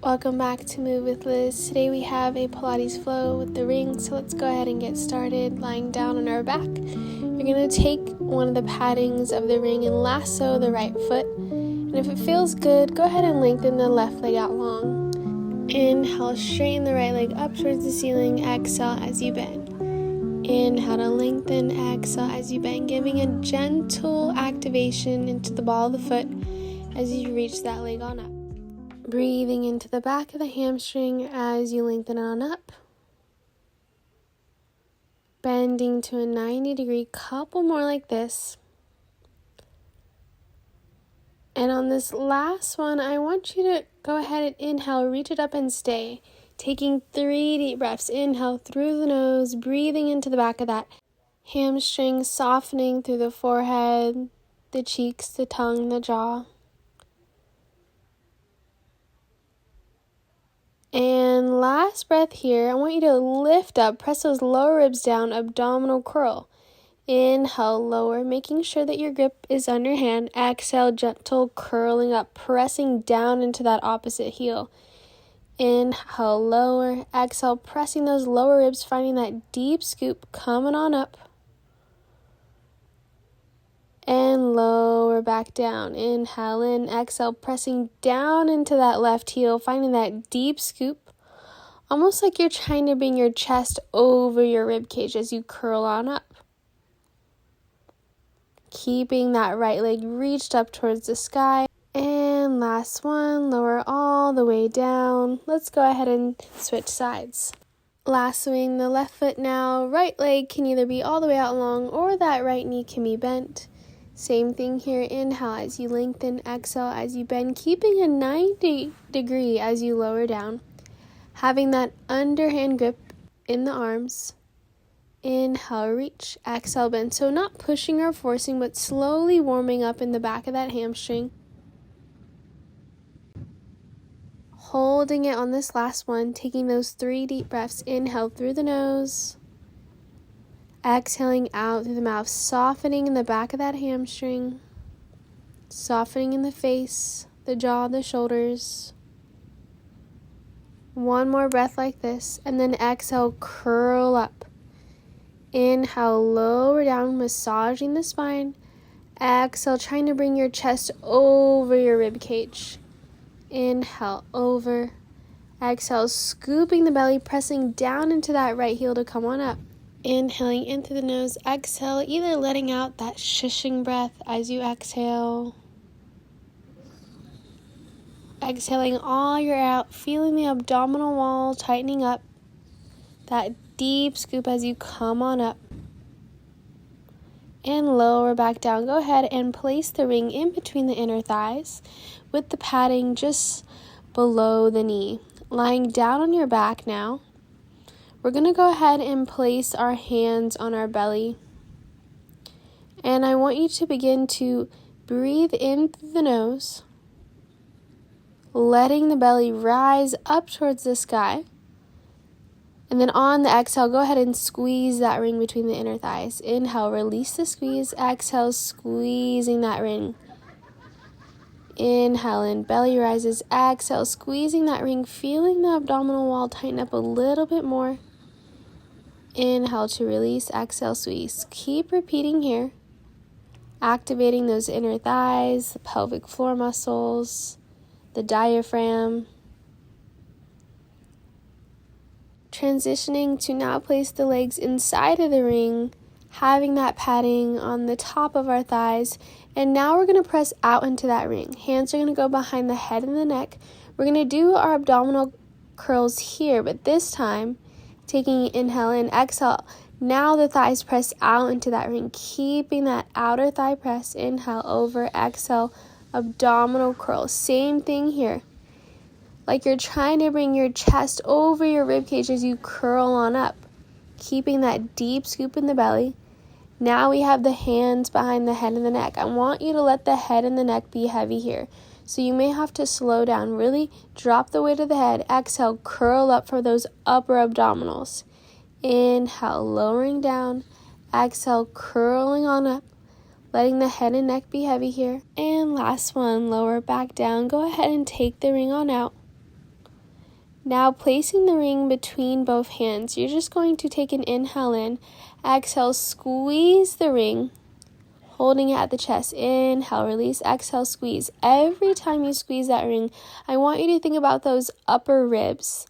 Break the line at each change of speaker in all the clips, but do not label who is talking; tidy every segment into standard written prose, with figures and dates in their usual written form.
Welcome back to Move with Liz. Today we have a Pilates flow with the ring, so let's go ahead and get started. Lying down on our back, you're going to take one of the paddings of the ring and lasso the right foot. And if it feels good, go ahead and lengthen the left leg out long. Inhale, straighten the right leg up towards the ceiling. Exhale as you bend. Inhale to lengthen, exhale as you bend, giving a gentle activation into the ball of the foot as you reach that leg on up. Breathing into the back of the hamstring as you lengthen on up. Bending to a 90-degree, couple more like this. And on this last one, I want you to go ahead and inhale, reach it up and stay. Taking 3 deep breaths. Inhale through the nose, breathing into the back of that hamstring, softening through the forehead, the cheeks, the tongue, the jaw. And last breath here, I want you to lift up, press those lower ribs down, abdominal curl. Inhale, lower, making sure that your grip is on your hand. Exhale, gentle curling up, pressing down into that opposite heel. Inhale, lower, exhale, pressing those lower ribs, finding that deep scoop, coming on up. And lower back down. Inhale in, exhale, pressing down into that left heel, finding that deep scoop. Almost like you're trying to bring your chest over your rib cage as you curl on up. Keeping that right leg reached up towards the sky. And last one, lower all the way down. Let's go ahead and switch sides. Lassoing the left foot now. Right leg can either be all the way out long or that right knee can be bent. Same thing here. Inhale as you lengthen, exhale as you bend, keeping a 90-degree as you lower down. Having that underhand grip in the arms. Inhale, reach, exhale, bend. So not pushing or forcing, but slowly warming up in the back of that hamstring. Holding it on this last one, taking those 3 deep breaths. Inhale through the nose. Exhaling out through the mouth, softening in the back of that hamstring, softening in the face, the jaw, the shoulders. One more breath like this, and then exhale, curl up. Inhale, lower down, massaging the spine. Exhale, trying to bring your chest over your rib cage. Inhale, over. Exhale, scooping the belly, pressing down into that right heel to come on up. Inhaling in through the nose, exhale, either letting out that shushing breath as you exhale. Exhaling all your air out, feeling the abdominal wall tightening up. That deep scoop as you come on up. And lower back down. Go ahead and place the ring in between the inner thighs with the padding just below the knee. Lying down on your back now. We're going to go ahead and place our hands on our belly. And I want you to begin to breathe in through the nose, letting the belly rise up towards the sky. And then on the exhale, go ahead and squeeze that ring between the inner thighs. Inhale, release the squeeze. Exhale, squeezing that ring. Inhale in, belly rises. Exhale, squeezing that ring, feeling the abdominal wall tighten up a little bit more. Inhale to release, exhale, squeeze. Keep repeating here. Activating those inner thighs, the pelvic floor muscles, the diaphragm. Transitioning to now place the legs inside of the ring, having that padding on the top of our thighs. And now we're going to press out into that ring. Hands are going to go behind the head and the neck. We're going to do our abdominal curls here, but this time, taking inhale in, exhale. Now the thighs press out into that ring, keeping that outer thigh press. Inhale, over, exhale, abdominal curl. Same thing here. Like you're trying to bring your chest over your rib cage as you curl on up, keeping that deep scoop in the belly. Now we have the hands behind the head and the neck. I want you to let the head and the neck be heavy here. So you may have to slow down. Really drop the weight of the head. Exhale, curl up for those upper abdominals. Inhale, lowering down. Exhale, curling on up. Letting the head and neck be heavy here. And last one, lower back down. Go ahead and take the ring on out. Now placing the ring between both hands, you're just going to take an inhale in, exhale, squeeze the ring, holding it at the chest. Inhale, release, exhale, squeeze. Every time you squeeze that ring, I want you to think about those upper ribs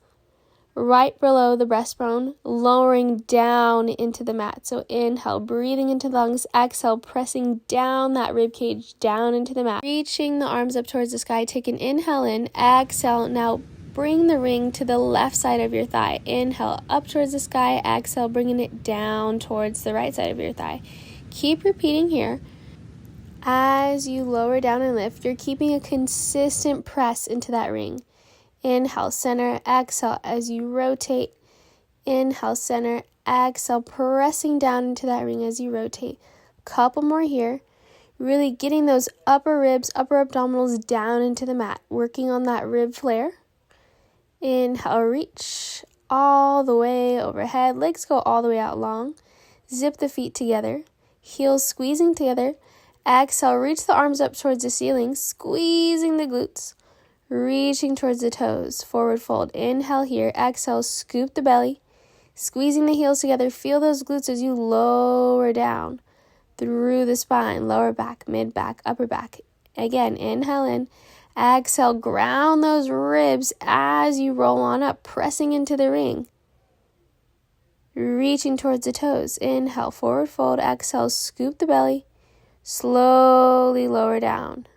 right below the breastbone, lowering down into the mat. So inhale, breathing into the lungs, exhale, pressing down that rib cage down into the mat. Reaching the arms up towards the sky, take an inhale in, exhale. Now bring the ring to the left side of your thigh. Inhale, up towards the sky, exhale, bringing it down towards the right side of your thigh. Keep repeating here. As you lower down and lift, you're keeping a consistent press into that ring. Inhale, center, exhale as you rotate. Inhale, center, exhale, pressing down into that ring as you rotate. Couple more here. Really getting those upper ribs, upper abdominals down into the mat. Working on that rib flare. Inhale, reach all the way overhead. Legs go all the way out long. Zip the feet together. Heels squeezing together. Exhale, reach the arms up towards the ceiling, squeezing the glutes. Reaching towards the toes, forward fold. Inhale here, exhale, scoop the belly. Squeezing the heels together, feel those glutes as you lower down through the spine, lower back, mid back, upper back. Again, inhale in, exhale, ground those ribs as you roll on up, pressing into the ring. Reaching towards the toes. Inhale, forward fold, exhale, scoop the belly. Slowly lower down.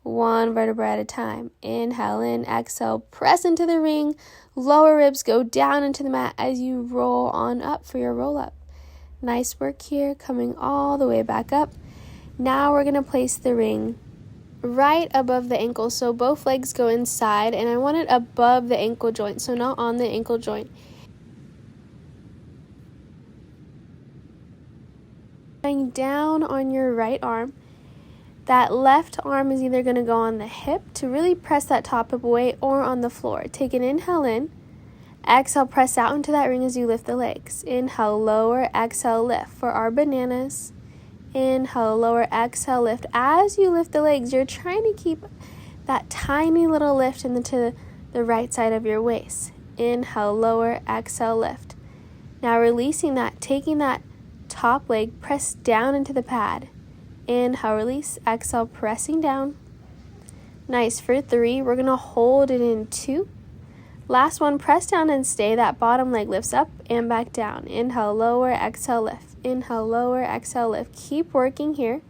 One vertebra at a time. Inhale in, exhale, press into the ring. Lower ribs go down into the mat as you roll on up for your roll up. Nice work here, coming all the way back up. Now we're going to place the ring right above the ankle. So both legs go inside, and I want it above the ankle joint, so not on the ankle joint. Lying down on your right arm. That left arm is either going to go on the hip to really press that top hip away or on the floor. Take an inhale in. Exhale, press out into that ring as you lift the legs. Inhale, lower, exhale, lift. For our bananas, inhale, lower, exhale, lift. As you lift the legs, you're trying to keep that tiny little lift into the right side of your waist. Inhale, lower, exhale, lift. Now releasing that, taking that top leg, press down into the pad. Inhale, release, exhale, pressing down. Nice. For 3, we're going to hold it in 2. Last one, press down and stay. That bottom leg lifts up and back down. Inhale, lower, exhale, lift. Inhale, lower, exhale, lift. Keep working here.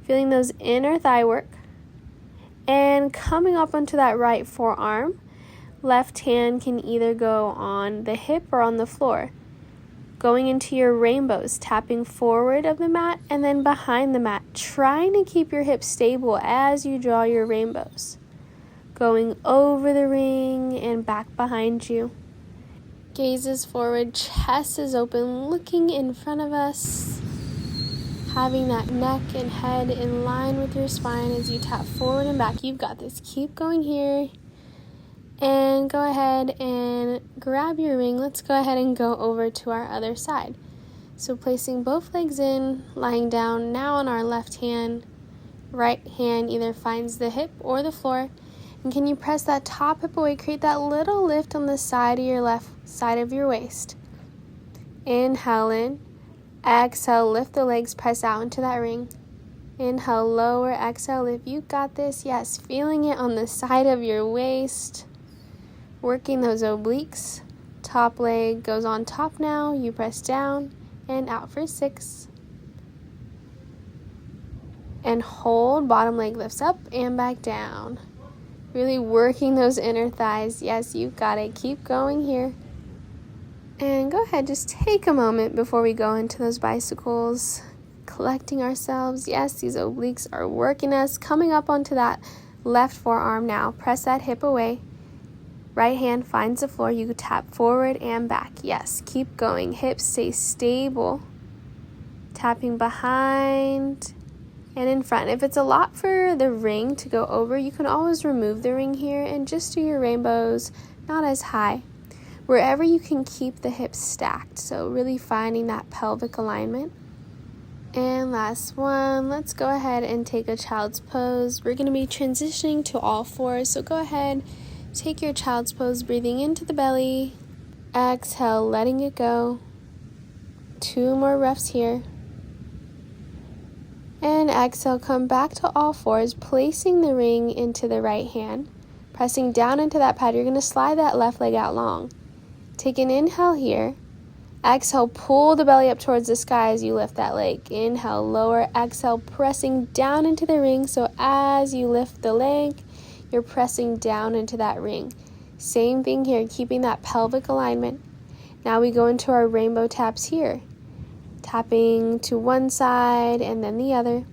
Feeling those inner thigh work. And coming up onto that right forearm, left hand can either go on the hip or on the floor. Going into your rainbows, tapping forward of the mat and then behind the mat, trying to keep your hips stable as you draw your rainbows. Going over the ring and back behind you. Gaze is forward, chest is open, looking in front of us. Having that neck and head in line with your spine as you tap forward and back. You've got this. Keep going here. And go ahead and grab your ring. Let's go ahead and go over to our other side. So placing both legs in, lying down now on our left hand. Right hand either finds the hip or the floor. And can you press that top hip away? Create that little lift on the side of your left side of your waist. Inhale in. Exhale, lift the legs, press out into that ring. Inhale, lower, exhale, lift. You got this. Yes, feeling it on the side of your waist. Working those obliques. Top leg goes on top now. You press down and out for 6. And hold. Bottom leg lifts up and back down. Really working those inner thighs. Yes, you got it. Keep going here. And go ahead, just take a moment before we go into those bicycles. Collecting ourselves. Yes, these obliques are working us. Coming up onto that left forearm now. Press that hip away. Right hand finds the floor. You tap forward and back. Yes, keep going. Hips stay stable. Tapping behind and in front. If it's a lot for the ring to go over, you can always remove the ring here and just do your rainbows, not as high. Wherever you can keep the hips stacked. So really finding that pelvic alignment. And last one, let's go ahead and take a child's pose. We're going to be transitioning to all fours. So go ahead, Take your child's pose, breathing into the belly. Exhale, letting it go. 2 more reps here. And exhale, come back to all fours, placing the ring into the right hand. Pressing down into that pad, you're going to slide that left leg out long. Take an inhale here. Exhale, pull the belly up towards the sky as you lift that leg. Inhale, lower. Exhale, pressing down into the ring. So as you lift the leg, you're pressing down into that ring. Same thing here, keeping that pelvic alignment. Now we go into our rainbow taps here. Tapping to one side and then the other.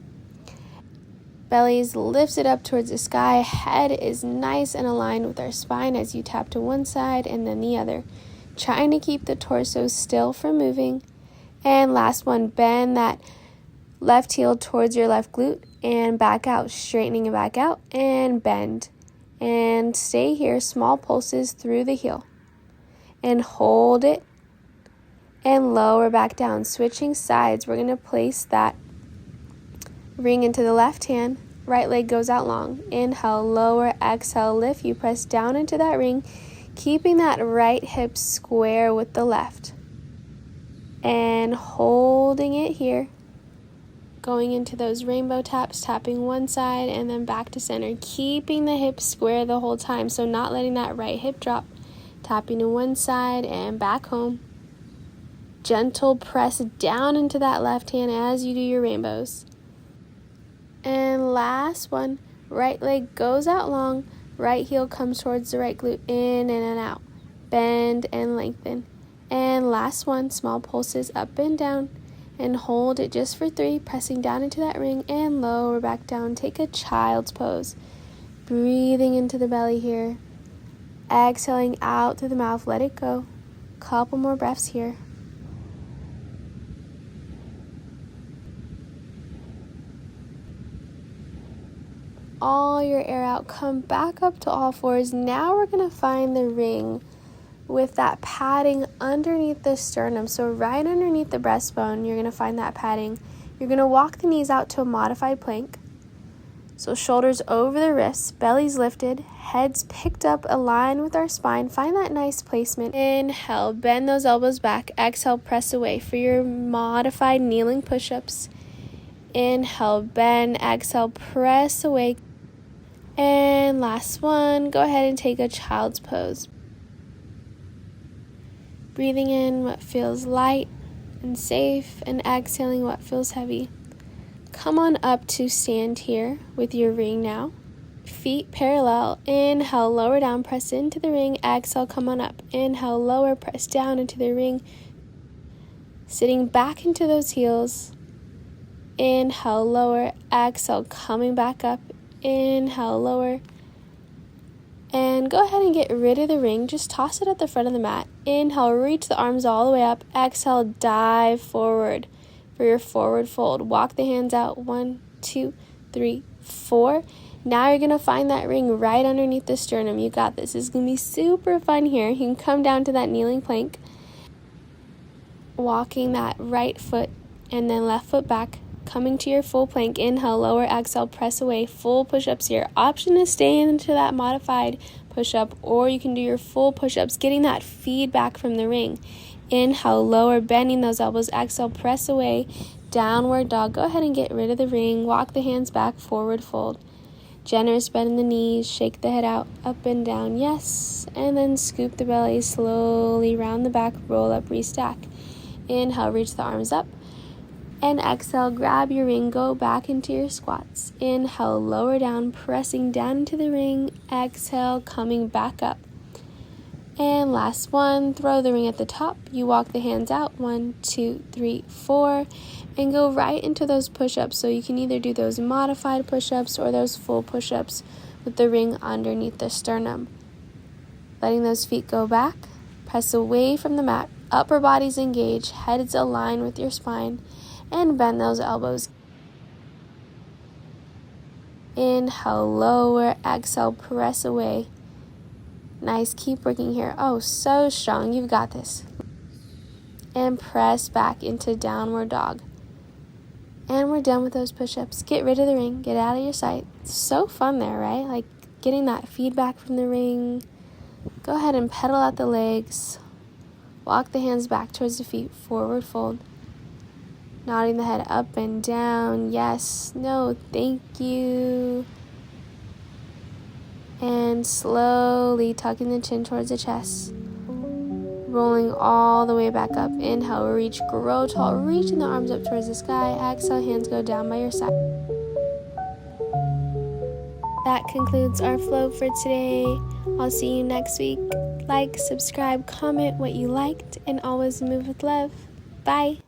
Belly's lifted up towards the sky. Head is nice and aligned with our spine as you tap to one side and then the other. Trying to keep the torso still from moving. And last one, bend that left heel towards your left glute and back out, straightening it back out and bend. And stay here, small pulses through the heel. And hold it and lower back down. Switching sides, we're going to place that ring into the left hand. Right leg goes out long. Inhale, lower, exhale, lift. You press down into that ring, keeping that right hip square with the left. And holding it here. Going into those rainbow taps, tapping one side and then back to center. Keeping the hip square the whole time, so not letting that right hip drop. Tapping to one side and back home. Gentle press down into that left hand as you do your rainbows. And last one, right leg goes out long, right heel comes towards the right glute, in and out. Bend and lengthen. And last one, small pulses up and down. And hold it just for 3, pressing down into that ring and lower back down. Take a child's pose. Breathing into the belly here. Exhaling out through the mouth, let it go. Couple more breaths here. All your air out, come back up to all fours. Now we're going to find the ring with that padding underneath the sternum. So right underneath the breastbone, you're going to find that padding. You're going to walk the knees out to a modified plank. So shoulders over the wrists, belly's lifted, head's picked up, aligned with our spine. Find that nice placement. Inhale, bend those elbows back. Exhale, press away for your modified kneeling push-ups. Inhale, bend, exhale, press away. And last one, go ahead and take a child's pose. Breathing in what feels light and safe, and exhaling what feels heavy. Come on up to stand here with your ring now. Feet parallel. Inhale, lower down, press into the ring. Exhale, come on up. Inhale, lower, press down into the ring. Sitting back into those heels. Inhale, lower. Exhale, coming back up. Inhale, lower. And go ahead and get rid of the ring. Just toss it at the front of the mat. Inhale, reach the arms all the way up. Exhale, dive forward for your forward fold. Walk the hands out. 1, 2, 3, 4. Now you're going to find that ring right underneath the sternum. You got this. This is going to be super fun here. You can come down to that kneeling plank. Walking that right foot and then left foot back. Coming to your full plank. Inhale, lower, exhale, press away. Full push-ups here. Option is staying into that modified push-up, or you can do your full push-ups, getting that feedback from the ring. Inhale, lower, bending those elbows. Exhale, press away. Downward dog. Go ahead and get rid of the ring. Walk the hands back, forward fold. Generous bend in the knees. Shake the head out, up and down. Yes. And then scoop the belly slowly round the back. Roll up, restack. Inhale, reach the arms up. And exhale, grab your ring, go back into your squats. Inhale, lower down, pressing down into the ring. Exhale, coming back up. And last one, throw the ring at the top. You walk the hands out. 1, 2, 3, 4. And go right into those push-ups. So you can either do those modified push-ups or those full push-ups with the ring underneath the sternum. Letting those feet go back. Press away from the mat. Upper body's engaged. Head's aligned with your spine. And bend those elbows. Inhale, lower, exhale, press away. Nice, keep working here. Oh, so strong, you've got this. And press back into downward dog. And we're done with those push-ups. Get rid of the ring, get out of your sight. So fun there, right? Like, getting that feedback from the ring. Go ahead and pedal out the legs. Walk the hands back towards the feet, forward fold. Nodding the head up and down. Yes, no, thank you. And slowly tucking the chin towards the chest. Rolling all the way back up. Inhale, reach, grow tall, reaching the arms up towards the sky. Exhale, hands go down by your side. That concludes our flow for today. I'll see you next week. Like, subscribe, comment what you liked, and always move with love. Bye.